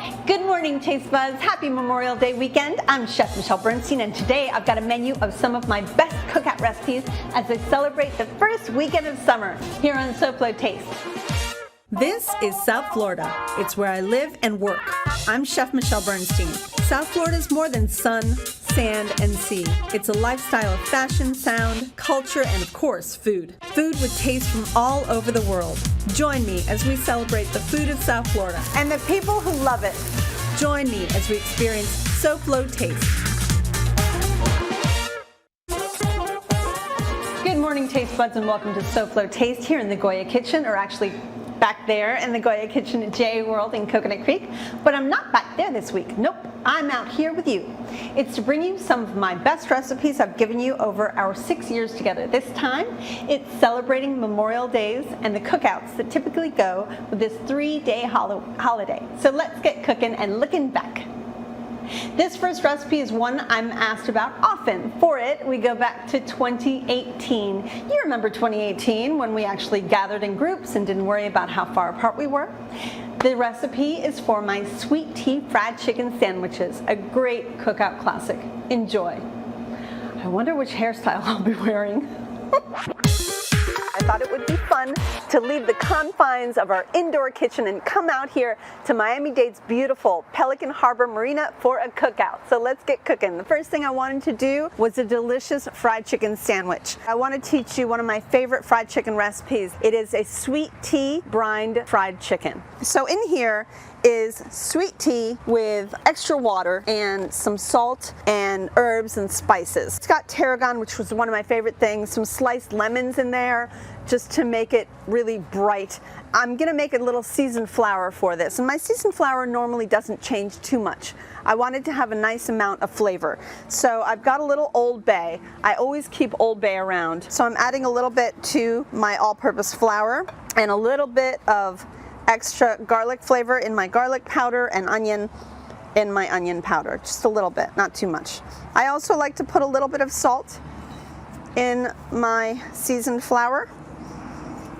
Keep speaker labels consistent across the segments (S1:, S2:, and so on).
S1: Good morning, Taste Buds. Happy Memorial Day weekend. I'm Chef Michelle Bernstein, and today I've got a menu of some of my best cookout recipes as I celebrate the first weekend of summer here on SoFlo Taste.
S2: This is South Florida. It's where I live and work. I'm Chef Michelle Bernstein. South Florida is more than sun, sand, and sea. It's a lifestyle of fashion, sound, culture, and of course, food. Food with taste from all over the world. Join me as we celebrate the food of South Florida
S1: And the people who love it.
S2: Join me as we experience SoFlo Taste.
S1: Good morning, Taste Buds, and welcome to SoFlo Taste here in the Goya Kitchen, or actually back there in the Goya Kitchen at J World in Coconut Creek. But I'm not back there this week. Nope, I'm out here with you. It's to bring you some of my best recipes I've given you over our 6 years together. This time, it's celebrating Memorial Days and the cookouts that typically go with this 3-day holiday. So let's get cooking and looking back. This first recipe is one I'm asked about often. For it, we go back to 2018. You remember 2018 when we actually gathered in groups and didn't worry about how far apart we were? The recipe is for my sweet tea fried chicken sandwiches, a great cookout classic. Enjoy. I wonder which hairstyle I'll be wearing. I thought it would be fun to leave the confines of our indoor kitchen and come out here to Miami-Dade's beautiful Pelican Harbor Marina for a cookout. So let's get cooking. The first thing I wanted to do was a delicious fried chicken sandwich. I want to teach you one of my favorite fried chicken recipes. It is a sweet tea brined fried chicken. So in here is sweet tea with extra water and some salt and herbs and spices. It's got tarragon, which was one of my favorite things, some sliced lemons in there just to make it really bright. I'm gonna make a little seasoned flour for this, and my seasoned flour normally doesn't change too much. I wanted to have a nice amount of flavor. So I've got a little Old Bay. I always keep Old Bay around. So I'm adding a little bit to my all-purpose flour and a little bit of extra garlic flavor in my garlic powder and onion in my onion powder. Just a little bit, not too much. I also like to put a little bit of salt in my seasoned flour,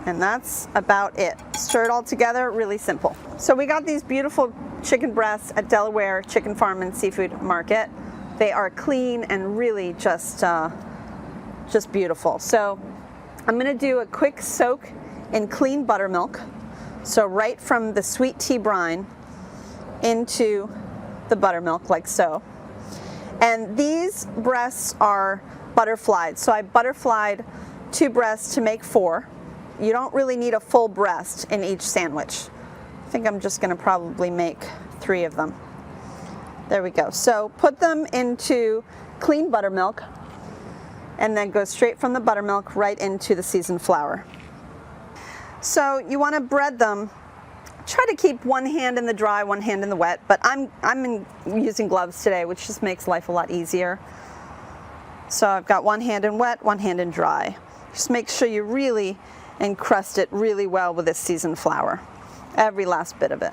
S1: and that's about it. Stir it all together, really simple. So we got these beautiful chicken breasts at Delaware Chicken Farm and Seafood Market. They are clean and really just beautiful. So I'm gonna do a quick soak in clean buttermilk. So right from the sweet tea brine into the buttermilk, like so. And these breasts are butterflied. So I butterflied 2 breasts to make 4. You don't really need a full breast in each sandwich. I think I'm just gonna probably make 3 of them. There we go. So put them into clean buttermilk and then go straight from the buttermilk right into the seasoned flour. So you want to bread them. Try to keep one hand in the dry, one hand in the wet, but I'm using gloves today, which just makes life a lot easier. So I've got one hand in wet, one hand in dry. Just make sure you really encrust it really well with this seasoned flour, every last bit of it.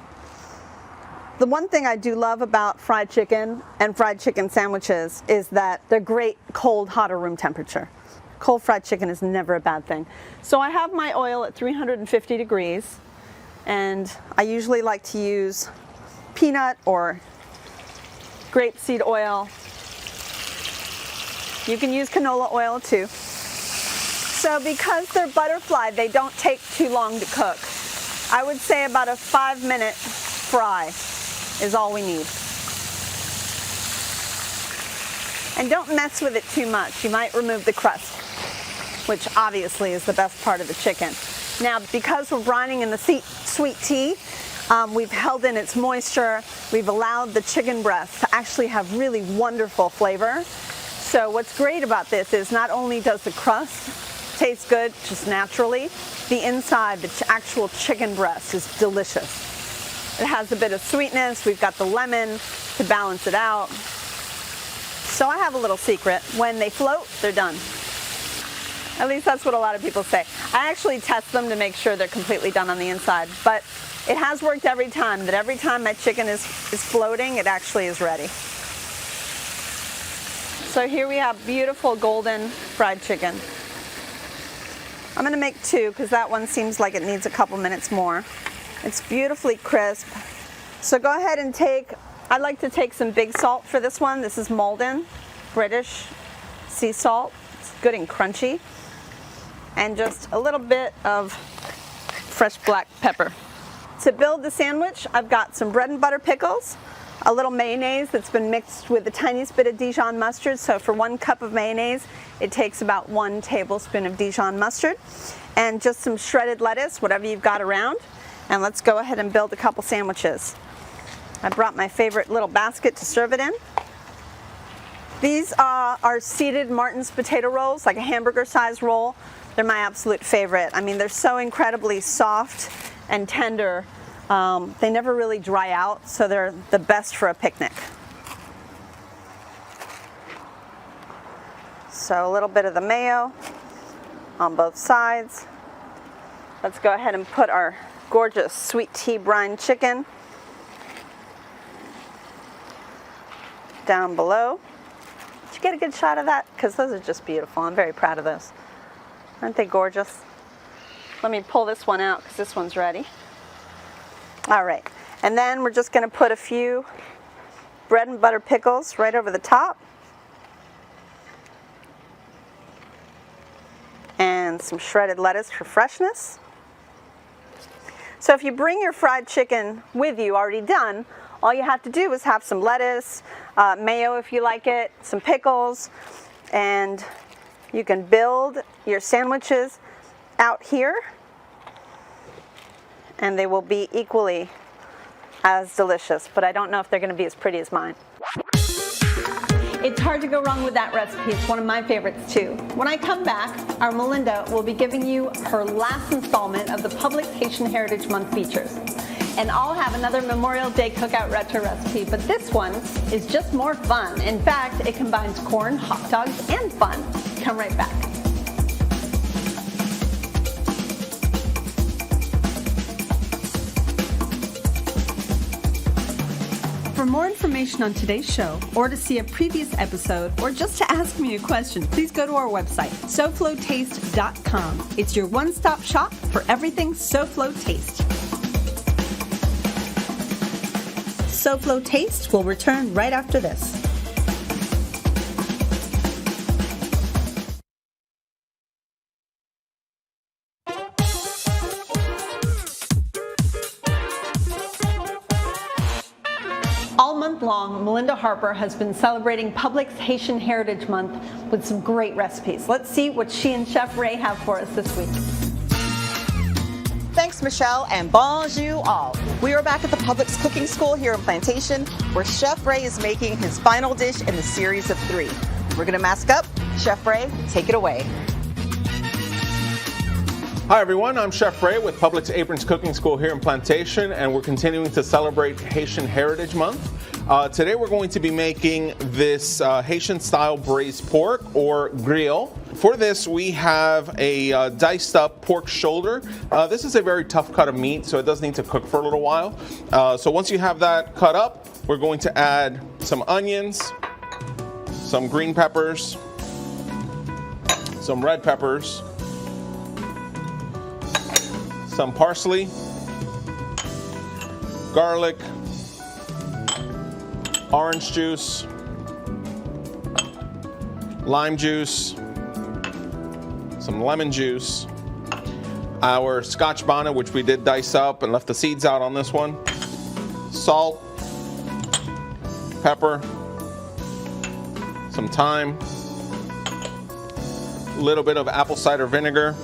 S1: The one thing I do love about fried chicken and fried chicken sandwiches is that they're great cold, hot, or room temperature. Cold fried chicken is never a bad thing. So I have my oil at 350 degrees, and I usually like to use peanut or grapeseed oil. You can use canola oil too. So because they're butterflied, they don't take too long to cook. I would say about a 5-minute fry is all we need. And don't mess with it too much. You might remove the crust, which obviously is the best part of the chicken. Now, because we're brining in the sweet tea, we've held in its moisture. We've allowed the chicken breast to actually have really wonderful flavor. So what's great about this is not only does the crust taste good just naturally, the inside, the actual chicken breast is delicious. It has a bit of sweetness. We've got the lemon to balance it out. So I have a little secret. When they float, they're done. At least that's what a lot of people say. I actually test them to make sure they're completely done on the inside, but it has worked every time, that every time my chicken is floating, it actually is ready. So here we have beautiful golden fried chicken. I'm gonna make 2 because that one seems like it needs a couple minutes more. It's beautifully crisp, So go ahead and I like to take some big salt for this one. This is Malden, British sea salt. It's good and crunchy. And just a little bit of fresh black pepper. To build the sandwich, I've got some bread and butter pickles, a little mayonnaise that's been mixed with the tiniest bit of Dijon mustard. So for 1 cup of mayonnaise, it takes about 1 tablespoon of Dijon mustard, and just some shredded lettuce, whatever you've got around. And let's go ahead and build a couple sandwiches. I brought my favorite little basket to serve it in. These are seeded Martin's potato rolls, like a hamburger-sized roll. They're my absolute favorite. I mean, they're so incredibly soft and tender. They never really dry out, so they're the best for a picnic. So a little bit of the mayo on both sides. Let's go ahead and put our gorgeous sweet tea brine chicken down below. Did you get a good shot of that? Because those are just beautiful. I'm very proud of those. Aren't they gorgeous? Let me pull this one out because this one's ready. All right, and then we're just going to put a few bread and butter pickles right over the top. And some shredded lettuce for freshness. So if you bring your fried chicken with you already done, all you have to do is have some lettuce, mayo if you like it, some pickles, and you can build your sandwiches out here, and they will be equally as delicious, but I don't know if they're going to be as pretty as mine. It's hard to go wrong with that recipe. It's one of my favorites too. When I come back, our Melinda will be giving you her last installment of the Publix Haitian Heritage Month features. And I'll have another Memorial Day cookout retro recipe, but this one is just more fun. In fact, it combines corn, hot dogs, and fun. Come right back.
S2: For more information on today's show, or to see a previous episode, or just to ask me a question, please go to our website, SoFloTaste.com. It's your one-stop shop for everything SoFlo Taste. SoFlo Taste will return right after this.
S1: All month long, Melinda Harper has been celebrating Publix Haitian Heritage Month with some great recipes. Let's see what she and Chef Ray have for us this week.
S3: Thanks, Michelle, and bonjour all. We are back at the Publix Cooking School here in Plantation, where Chef Ray is making his final dish in the series of 3. We're going to mask up. Chef Ray, take it away.
S4: Hi everyone, I'm Chef Ray with Publix Aprons Cooking School here in Plantation, and we're continuing to celebrate Haitian Heritage Month. Today we're going to be making this Haitian-style braised pork, or griot. For this, we have a diced up pork shoulder. This is a very tough cut of meat, so it does need to cook for a little while. So once you have that cut up, we're going to add some onions, some green peppers, some red peppers, some parsley, garlic, orange juice, lime juice, some lemon juice, our Scotch bonnet, which we did dice up and left the seeds out on this one, salt, pepper, some thyme, a little bit of apple cider vinegar,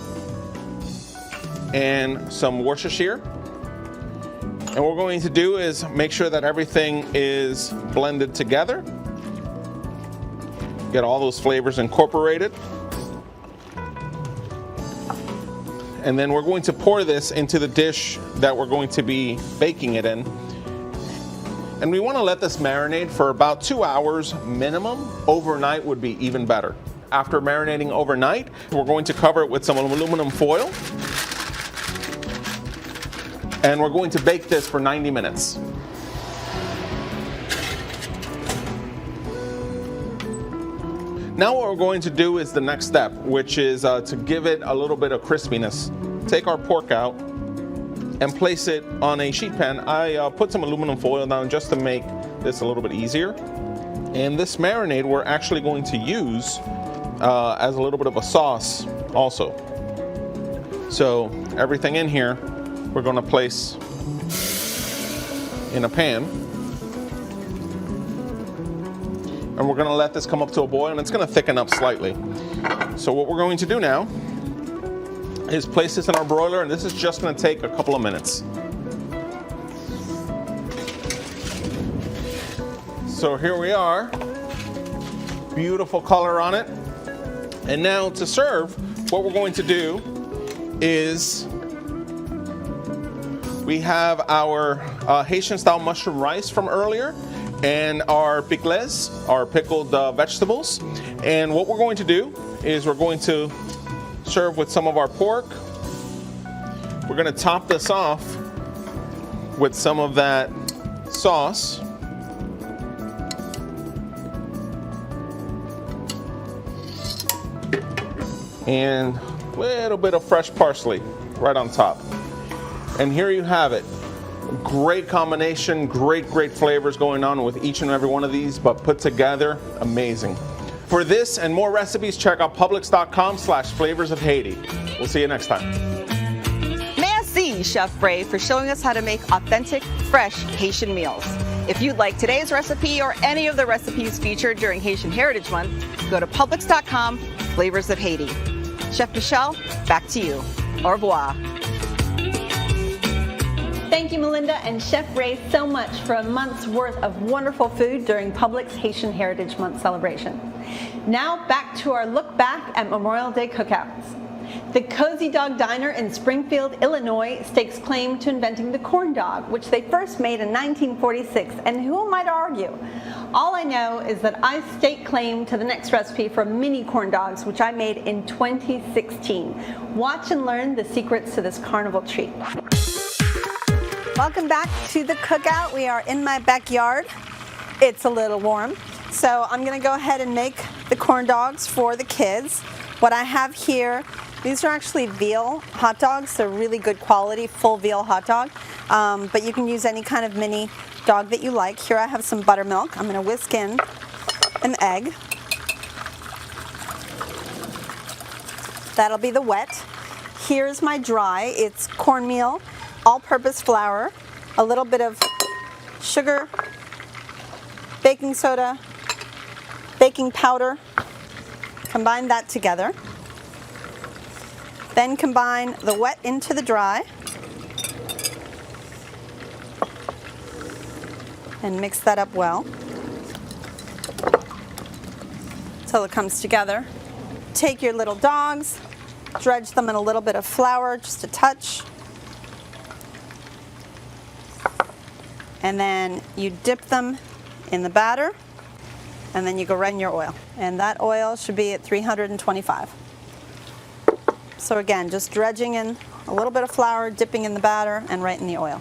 S4: and some Worcestershire. And what we're going to do is make sure that everything is blended together. Get all those flavors incorporated. And then we're going to pour this into the dish that we're going to be baking it in. And we want to let this marinate for about 2 hours minimum. Overnight would be even better. After marinating overnight, we're going to cover it with some aluminum foil. And we're going to bake this for 90 minutes. Now what we're going to do is the next step, which is to give it a little bit of crispiness. Take our pork out, and place it on a sheet pan. I put some aluminum foil down just to make this a little bit easier. And this marinade we're actually going to use as a little bit of a sauce also. So everything in here we're going to place in a pan. And we're going to let this come up to a boil, and it's going to thicken up slightly. So what we're going to do now is place this in our broiler, and this is just going to take a couple of minutes. So here we are, beautiful color on it. And now to serve, what we're going to do is we have our Haitian style mushroom rice from earlier, and our pickles, our pickled vegetables. And what we're going to do is we're going to serve with some of our pork. We're going to top this off with some of that sauce. And a little bit of fresh parsley right on top. And here you have it. Great combination, great flavors going on with each and every one of these, but put together, amazing. For this and more recipes, check out Publix.com/flavors of Haiti. We'll see you next time.
S3: Merci, Chef Ray, for showing us how to make authentic, fresh Haitian meals. If you'd like today's recipe or any of the recipes featured during Haitian Heritage Month, go to Publix.com/flavors of Haiti. Chef Michelle, back to you. Au revoir.
S1: Thank you, Melinda and Chef Ray, so much for a month's worth of wonderful food during Publix Haitian Heritage Month celebration. Now back to our look back at Memorial Day cookouts. The Cozy Dog Diner in Springfield, Illinois stakes claim to inventing the corn dog, which they first made in 1946, and who might argue? All I know is that I stake claim to the next recipe for mini corn dogs, which I made in 2016. Watch and learn the secrets to this carnival treat.
S2: Welcome back to the cookout. We are in my backyard. It's a little warm, so I'm going to go ahead and make the corn dogs for the kids. What I have here, these are actually veal hot dogs. They're really good quality, full veal hot dog, but you can use any kind of mini dog that you like. Here I have some buttermilk. I'm going to whisk in an egg. That'll be the wet. Here's my dry. It's cornmeal, all-purpose flour, a little bit of sugar, baking soda, baking powder. Combine that together. Then combine the wet into the dry. And mix that up well until it comes together. Take your little dogs, dredge them in a little bit of flour, just a touch. And then you dip them in the batter, and then you go right in your oil. And that oil should be at 325. So again, just dredging in a little bit of flour, dipping in the batter, and right in the oil.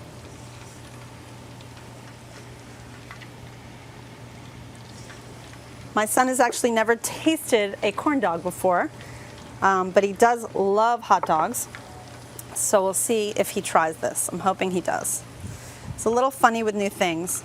S2: My son has actually never tasted a corn dog before, but he does love hot dogs. So we'll see if he tries this. I'm hoping he does. It's a little funny with new things.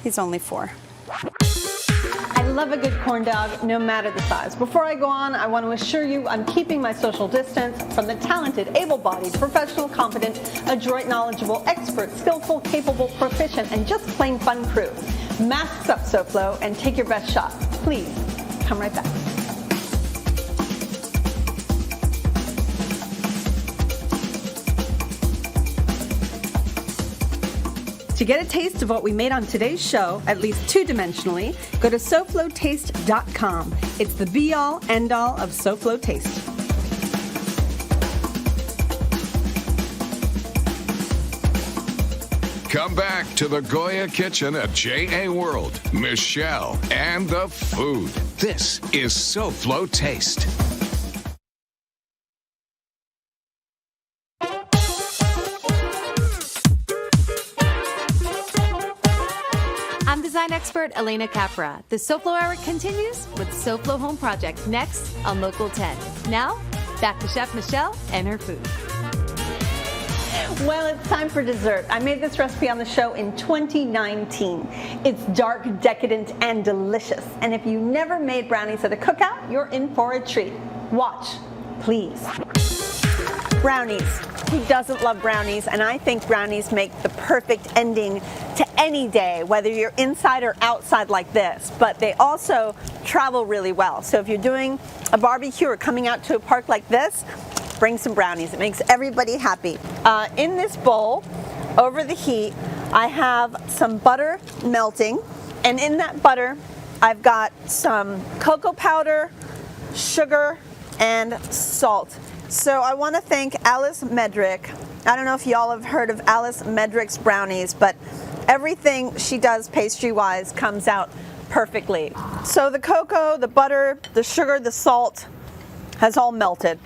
S2: He's only 4.
S1: I love a good corn dog, no matter the size. Before I go on, I want to assure you I'm keeping my social distance from the talented, able-bodied, professional, competent, adroit, knowledgeable, expert, skillful, capable, proficient, and just plain fun crew. Masks up, SoFlo, and take your best shot. Please, come right back.
S2: To get a taste of what we made on today's show, at least 2-dimensionally, go to SoFloTaste.com. It's the be-all, end-all of SoFlo Taste.
S5: Come back to the Goya Kitchen at J.A. World, Michelle, and the food. This is SoFlo Taste.
S6: I'm design expert Elena Capra. The SoFlo hour continues with SoFlo Home Project next on Local 10. Now, back to Chef Michelle and her food.
S1: Well, it's time for dessert. I made this recipe on the show in 2019. It's dark, decadent, and delicious. And if you never made brownies at a cookout, you're in for a treat. Watch, please. Brownies. Who doesn't love brownies? And I think brownies make the perfect ending to any day, whether you're inside or outside like this. But they also travel really well. So if you're doing a barbecue or coming out to a park like this, bring some brownies. It makes everybody happy. In this bowl, over the heat, I have some butter melting. And in that butter, I've got some cocoa powder, sugar, and salt. So I want to thank Alice Medrick. I don't know if y'all have heard of Alice Medrick's brownies, but everything she does pastry-wise comes out perfectly. So the cocoa, the butter, the sugar, the salt has all melted.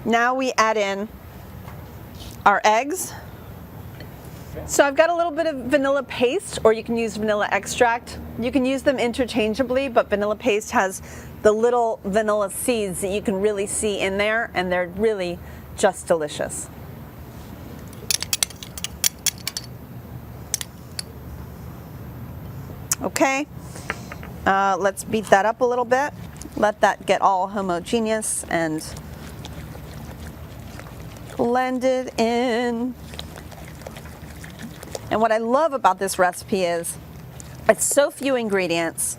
S1: Now we add in our eggs. So I've got a little bit of vanilla paste, or you can use vanilla extract. You can use them interchangeably, but vanilla paste has the little vanilla seeds that you can really see in there, and they're really just delicious. Okay, let's beat that up a little bit. Let that get all homogeneous and blended in. And what I love about this recipe is it's so few ingredients,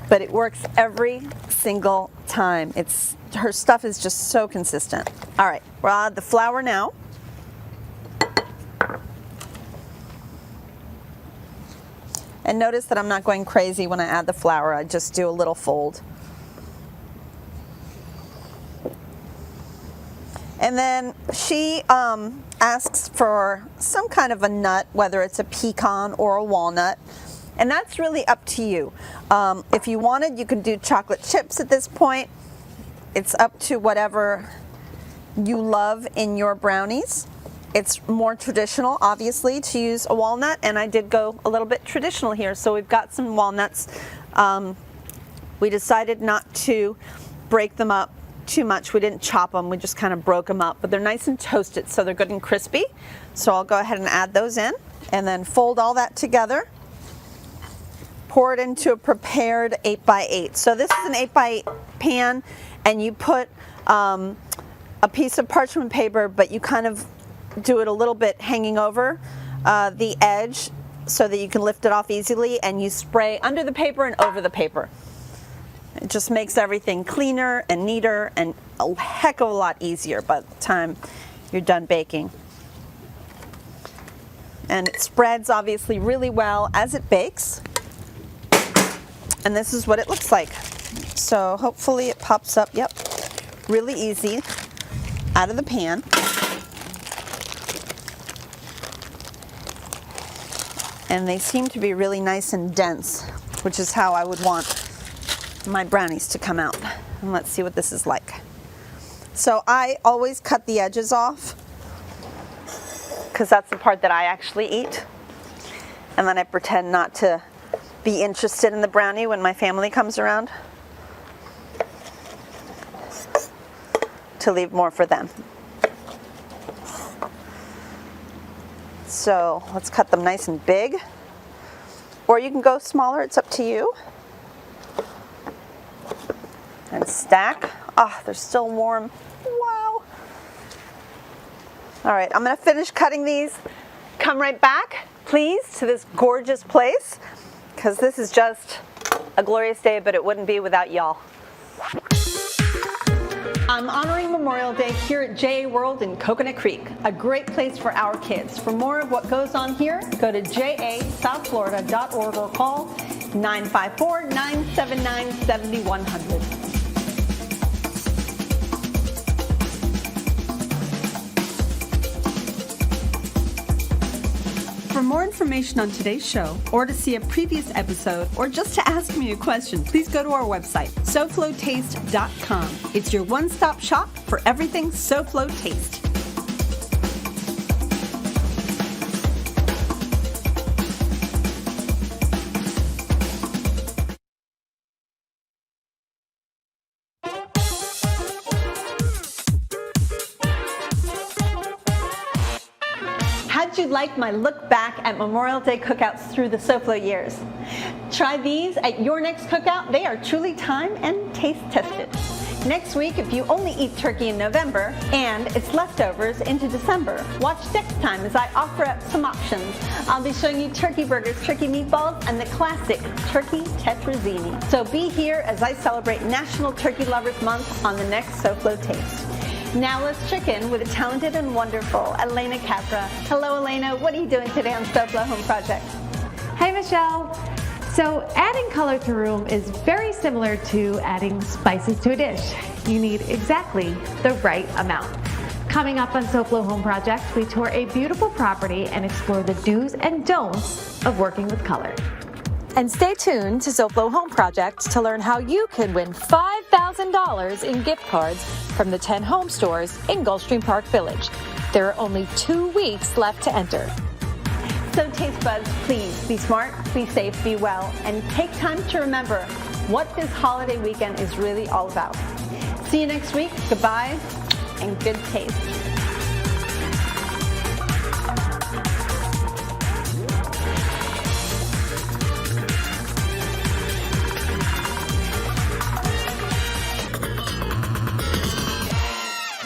S1: but it works every single time. Her stuff is just so consistent. All right, we'll add the flour now. And notice that I'm not going crazy when I add the flour. I just do a little fold. And then she asks for some kind of a nut, whether it's a pecan or a walnut. And that's really up to you. If you wanted, you can do chocolate chips at this point. It's up to whatever you love in your brownies. It's more traditional, obviously, to use a walnut, and I did go a little bit traditional here. So we've got some walnuts. We decided not to break them up too much. We didn't chop them, we just kind of broke them up, but they're nice and toasted, so they're good and crispy. So I'll go ahead and add those in, and then fold all that together. Pour it into a prepared 8x8. So this is an 8x8 pan, and you put a piece of parchment paper, but you kind of do it a little bit hanging over the edge so that you can lift it off easily, and you spray under the paper and over the paper. It just makes everything cleaner and neater and a heck of a lot easier by the time you're done baking. And it spreads obviously really well as it bakes. And this is what it looks like. So hopefully it pops up, yep, really easy out of the pan. And they seem to be really nice and dense, which is how I would want my brownies to come out. And let's see what this is like. So I always cut the edges off because that's the part that I actually eat. And then I pretend not to be interested in the brownie when my family comes around, to leave more for them. So let's cut them nice and big, or you can go smaller, it's up to you. And stack. Oh, they're still warm. Wow. All right, I'm gonna finish cutting these. Come right back, please, to this gorgeous place, because this is just a glorious day, but it wouldn't be without y'all. I'm honoring Memorial Day here at JA World in Coconut Creek, a great place for our kids. For more of what goes on here, go to jasouthflorida.org or call 954-979-7100.
S2: For more information on today's show, or to see a previous episode, or just to ask me a question, please go to our website, SoFloTaste.com. It's your one-stop shop for everything SoFlo Taste.
S1: like my look back at Memorial Day cookouts through the SoFlo years? Try these at your next cookout. They are truly time and taste tested. Next week, if you only eat turkey in November and it's leftovers into December, watch next time as I offer up some options. I'll be showing you turkey burgers, turkey meatballs, and the classic turkey tetrazzini. So be here as I celebrate National Turkey Lovers Month on the next SoFlo Taste. Now let's check in with the talented and wonderful Elena Capra. Hello, Elena. What are you doing today on SoFlo Home Project?
S7: Hi, Michelle. So adding color to a room is very similar to adding spices to a dish. You need exactly the right amount. Coming up on SoFlo Home Project, we tour a beautiful property and explore the do's and don'ts of working with color.
S6: And stay tuned to SoFlo Home Project to learn how you can win $5,000 in gift cards from the 10 home stores in Gulfstream Park Village. There are only 2 weeks left to enter.
S1: So taste buds, please be smart, be safe, be well, and take time to remember what this holiday weekend is really all about. See you next week. Goodbye and good taste.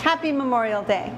S1: Happy Memorial Day.